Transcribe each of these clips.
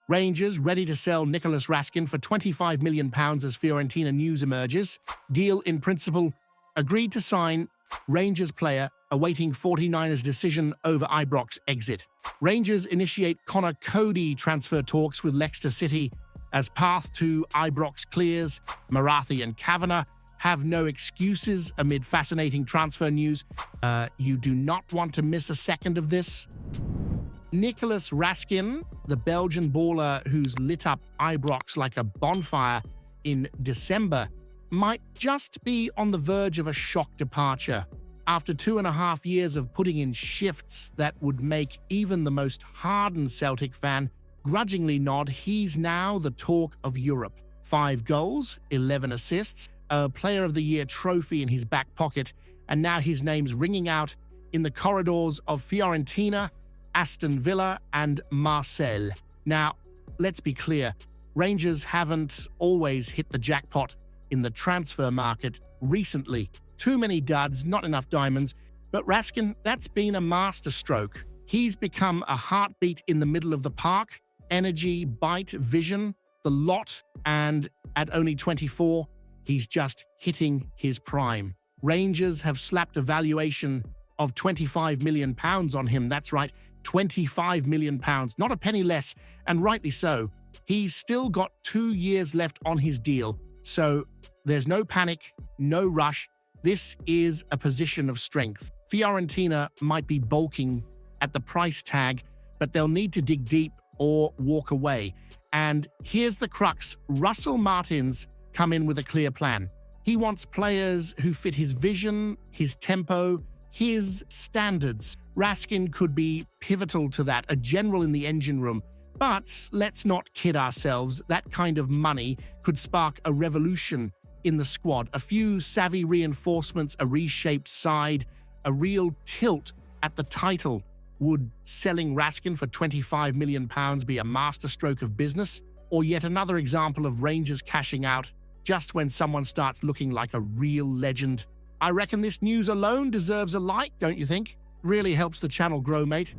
Rangers ready to sell Nicolas Rascin for £25 million as Fiorentina news emerges. Deal in principle agreed to sign. Rangers player awaiting 49ers decision over Ibrox exit. Rangers initiate Conor Coady transfer talks with Leicester City as path to Ibrox clears. Marathi and Kavanagh have no excuses amid fascinating transfer news. You do not want to miss a second of this. Nicolas Rascin, the Belgian baller who's lit up Ibrox like a bonfire in December, might just be on the verge of a shock departure. After 2.5 years of putting in shifts that would make even the most hardened Celtic fan grudgingly nod, he's now the talk of Europe. 5 goals, 11 assists, a Player of the Year trophy in his back pocket, and now his name's ringing out in the corridors of Fiorentina, Aston Villa, and Marseille. Now, let's be clear, Rangers haven't always hit the jackpot in the transfer market recently. Too many duds, not enough diamonds, but Rascin, that's been a masterstroke. He's become a heartbeat in the middle of the park, energy, bite, vision, the lot, and at only 24, he's just hitting his prime. Rangers have slapped a valuation of £25 million on him. That's right, £25 million, not a penny less, and rightly so. He's still got 2 years left on his deal, so there's no panic, no rush. This is a position of strength. Fiorentina might be balking at the price tag, but they'll need to dig deep or walk away. And here's the crux. Russell Martin's come in with a clear plan. He wants players who fit his vision, his tempo, his standards. Rascin could be pivotal to that, a general in the engine room. But let's not kid ourselves, that kind of money could spark a revolution in the squad. A few savvy reinforcements, a reshaped side, a real tilt at the title. Would selling Rascin for £25 million be a masterstroke of business? Or yet another example of Rangers cashing out just when someone starts looking like a real legend? I reckon this news alone deserves a like, don't you think? Really helps the channel grow, mate.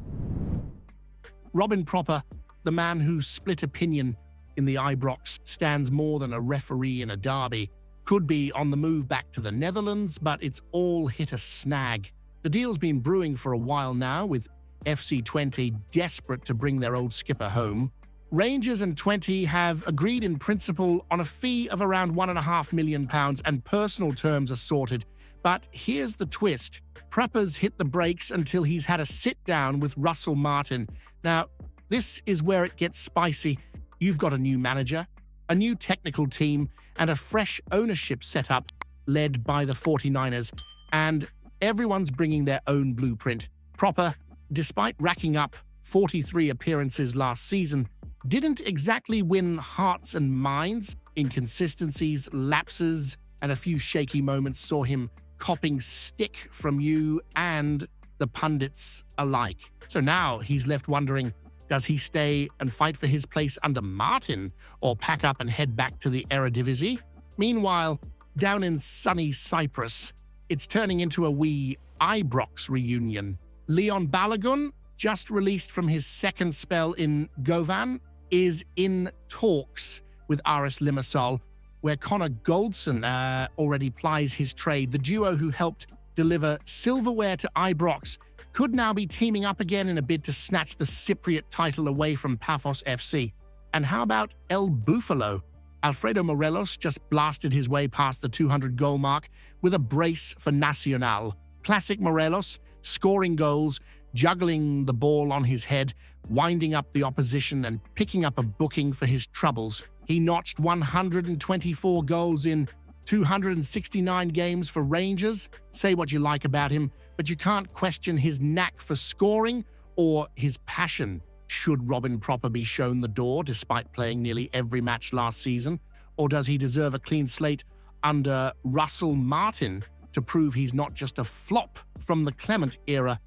Robin Proper, the man who split opinion in the Ibrox, stands more than a referee in a derby. Could be on the move back to the Netherlands, but it's all hit a snag. The deal's been brewing for a while now, with FC 20 desperate to bring their old skipper home. Rangers and 20 have agreed in principle on a fee of around £1.5 million, and personal terms are sorted. But here's the twist. Prepper's hit the brakes until he's had a sit-down with Russell Martin. Now, this is where it gets spicy. You've got a new manager, a new technical team, and a fresh ownership setup led by the 49ers, and everyone's bringing their own blueprint. Proper, despite racking up 43 appearances last season, didn't exactly win hearts and minds. Inconsistencies, lapses, and a few shaky moments saw him copping stick from you and the pundits alike. So now he's left wondering, does he stay and fight for his place under Martin, or pack up and head back to the Eredivisie? Meanwhile, down in sunny Cyprus, it's turning into a wee Ibrox reunion. Leon Balogun, just released from his second spell in Govan, is in talks with RS Limassol, where Connor Goldson already plies his trade. The duo who helped deliver silverware to Ibrox could now be teaming up again in a bid to snatch the Cypriot title away from Paphos FC. And how about El Bufalo? Alfredo Morelos just blasted his way past the 200-goal mark with a brace for Nacional. Classic Morelos, scoring goals, juggling the ball on his head, winding up the opposition and picking up a booking for his troubles. He notched 124 goals in 269 games for Rangers. Say what you like about him, but you can't question his knack for scoring or his passion. Should Robin Proper be shown the door despite playing nearly every match last season? Or does he deserve a clean slate under Russell Martin to prove he's not just a flop from the Clement era?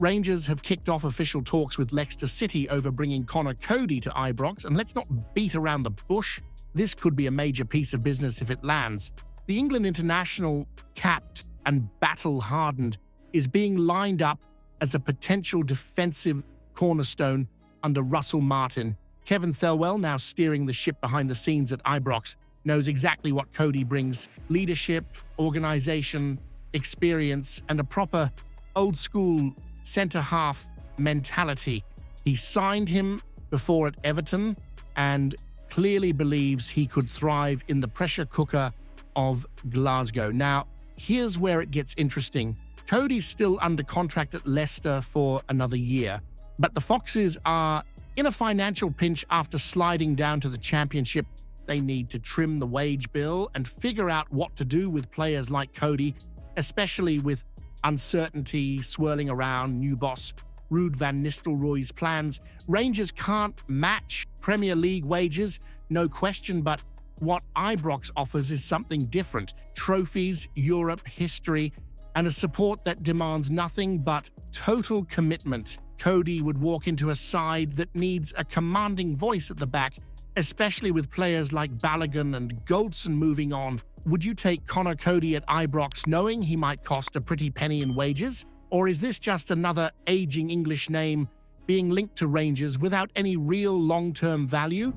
Rangers have kicked off official talks with Leicester City over bringing Conor Coady to Ibrox, and let's not beat around the bush. This could be a major piece of business if it lands. The England international, capped and battle-hardened, is being lined up as a potential defensive cornerstone under Russell Martin. Kevin Thelwell, now steering the ship behind the scenes at Ibrox, knows exactly what Cody brings: leadership, organization, experience, and a proper old-school centre-half mentality. He signed him before at Everton and clearly believes he could thrive in the pressure cooker of Glasgow. Now, here's where it gets interesting. Cody's still under contract at Leicester for another year, but the Foxes are in a financial pinch after sliding down to the Championship. They need to trim the wage bill and figure out what to do with players like Cody, especially with uncertainty swirling around new boss Ruud van Nistelrooy's plans. Rangers can't match Premier League wages, no question, but what Ibrox offers is something different. Trophies, Europe, history, and a support that demands nothing but total commitment. Cody would walk into a side that needs a commanding voice at the back, especially with players like Balogun and Goldson moving on. Would you take Conor Coady at Ibrox knowing he might cost a pretty penny in wages? Or is this just another aging English name being linked to Rangers without any real long-term value?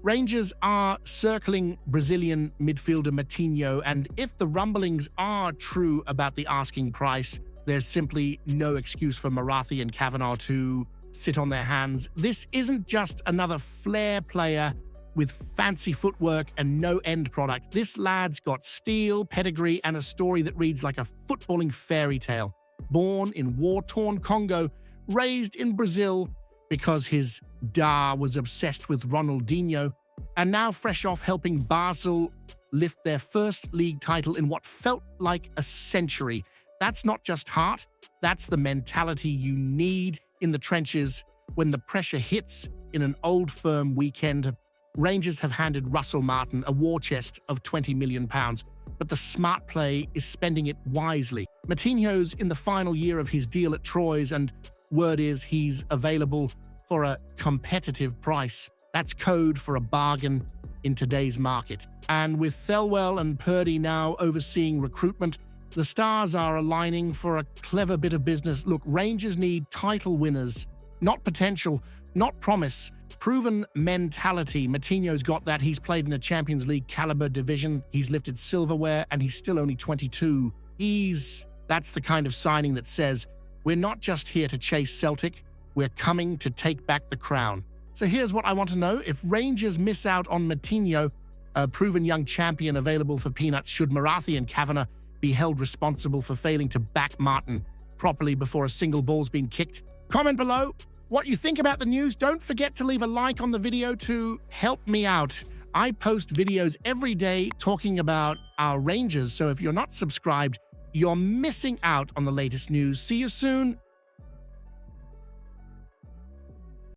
Rangers are circling Brazilian midfielder Matinho, and if the rumblings are true about the asking price, there's simply no excuse for Marathi and Kavanagh to sit on their hands. This isn't just another flair player with fancy footwork and no end product. This lad's got steel, pedigree, and a story that reads like a footballing fairy tale. Born in war-torn Congo, raised in Brazil because his da was obsessed with Ronaldinho, and now fresh off helping Basel lift their first league title in what felt like a century. That's not just heart, that's the mentality you need in the trenches when the pressure hits in an Old Firm weekend. Rangers have handed Russell Martin a war chest of £20 million, but the smart play is spending it wisely. Matinho's in the final year of his deal at Troyes, and word is he's available for a competitive price. That's code for a bargain in today's market. And with Thelwell and Purdy now overseeing recruitment, the stars are aligning for a clever bit of business. Look, Rangers need title winners, not potential, not promise. Proven mentality. Metinho's got that. He's played in a Champions League caliber division. He's lifted silverware, and he's still only 22. That's the kind of signing that says, we're not just here to chase Celtic, we're coming to take back the crown. So here's what I want to know. If Rangers miss out on Matinho, a proven young champion available for peanuts, should Marathi and Kavanagh be held responsible for failing to back Martin properly before a single ball's been kicked? Comment below what you think about the news. Don't forget to leave a like on the video to help me out. I post videos every day talking about our Rangers, so if you're not subscribed, you're missing out on the latest news. See you soon.